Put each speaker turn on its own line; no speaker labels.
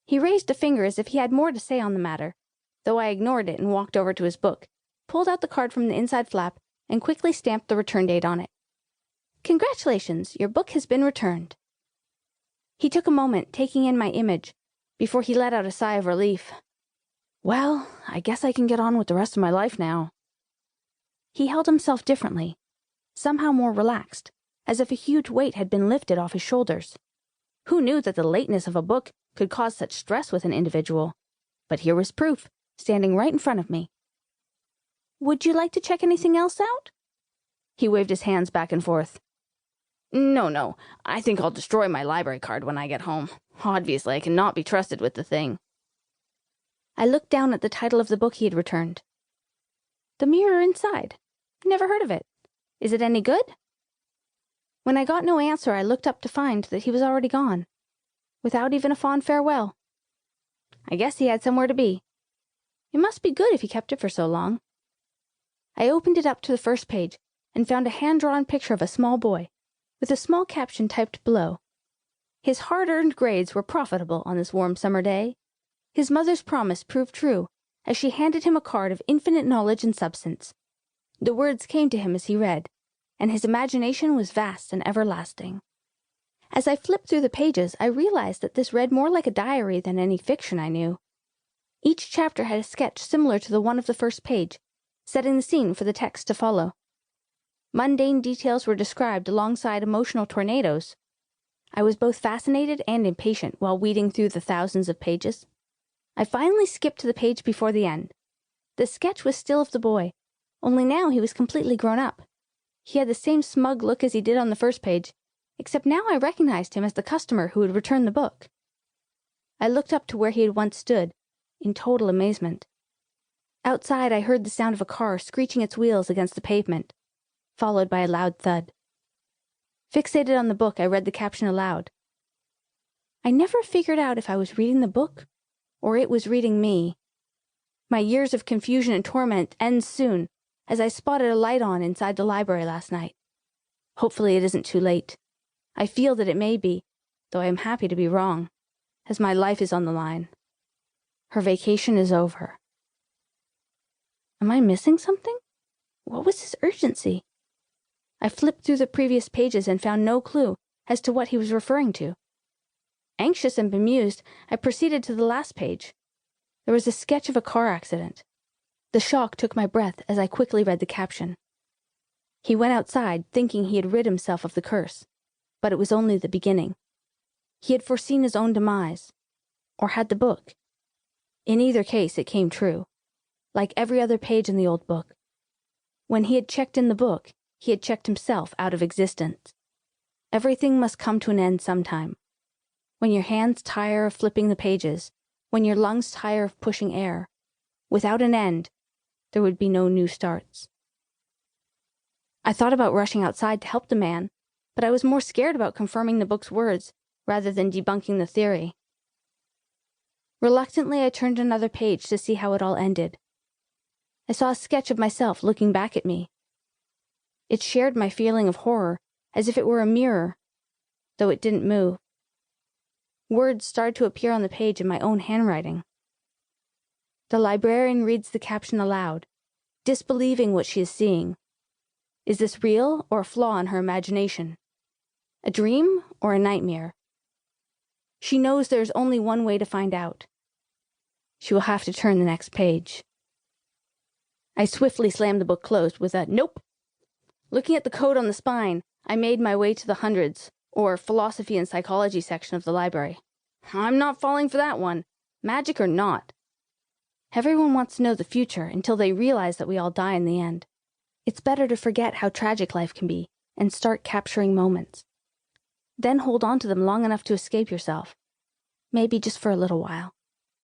He raised a finger as if he had more to say on the matter, though I ignored it and walked over to his book, pulled out the card from the inside flap, and quickly stamped the return date on it. "Congratulations, your book has been returned." He took a moment, taking in my image, before he let out a sigh of relief. "Well, I guess I can get on with the rest of my life now." He held himself differently, somehow more relaxed, as if a huge weight had been lifted off his shoulders. Who knew that the lateness of a book could cause such stress with an individual? But here was proof, standing right in front of me. "Would you like to check anything else out?" He waved his hands back and forth. No, I think I'll destroy my library card when I get home. Obviously, I cannot be trusted with the thing." I looked down at the title of the book he had returned. "The Mirror Inside. Never heard of it. Is it any good?" When I got no answer, I looked up to find that he was already gone, without even a fond farewell. I guess he had somewhere to be. It must be good if he kept it for so long. I opened it up to the first page and found a hand-drawn picture of a small boy, with a small caption typed below. His hard-earned grades were profitable on this warm summer day. His mother's promise proved true, as she handed him a card of infinite knowledge and substance. The words came to him as he read, and his imagination was vast and everlasting. As I flipped through the pages, I realized that this read more like a diary than any fiction I knew. Each chapter had a sketch similar to the one of the first page, setting the scene for the text to follow. Mundane details were described alongside emotional tornadoes. I was both fascinated and impatient while weeding through the thousands of pages. I finally skipped to the page before the end. The sketch was still of the boy, only now he was completely grown up. He had the same smug look as he did on the first page, except now I recognized him as the customer who had returned the book. I looked up to where he had once stood, in total amazement. Outside, I heard the sound of a car screeching its wheels against the pavement, followed by a loud thud. Fixated on the book, I read the caption aloud. I never figured out if I was reading the book or it was reading me. My years of confusion and torment end soon, as I spotted a light on inside the library last night. Hopefully it isn't too late. I feel that it may be, though I am happy to be wrong, as my life is on the line. Her vacation is over. Am I missing something? What was his urgency? I flipped through the previous pages and found no clue as to what he was referring to. Anxious and bemused, I proceeded to the last page. There was a sketch of a car accident. The shock took my breath as I quickly read the caption. He went outside thinking he had rid himself of the curse, but it was only the beginning. He had foreseen his own demise, or had the book. In either case, it came true, like every other page in the old book. When he had checked in the book, he had checked himself out of existence. Everything must come to an end sometime. When your hands tire of flipping the pages, when your lungs tire of pushing air, without an end, there would be no new starts. I thought about rushing outside to help the man, but I was more scared about confirming the book's words rather than debunking the theory. Reluctantly, I turned another page to see how it all ended. I saw a sketch of myself looking back at me. It shared my feeling of horror, as if it were a mirror, though it didn't move. Words started to appear on the page in my own handwriting. The librarian reads the caption aloud, disbelieving what she is seeing. Is this real or a flaw in her imagination? A dream or a nightmare? She knows there is only one way to find out. She will have to turn the next page. I swiftly slammed the book closed with a nope. Looking at the code on the spine, I made my way to the hundreds, or philosophy and psychology section of the library. I'm not falling for that one, magic or not. Everyone wants to know the future until they realize that we all die in the end. It's better to forget how tragic life can be and start capturing moments. Then hold on to them long enough to escape yourself. Maybe just for a little while.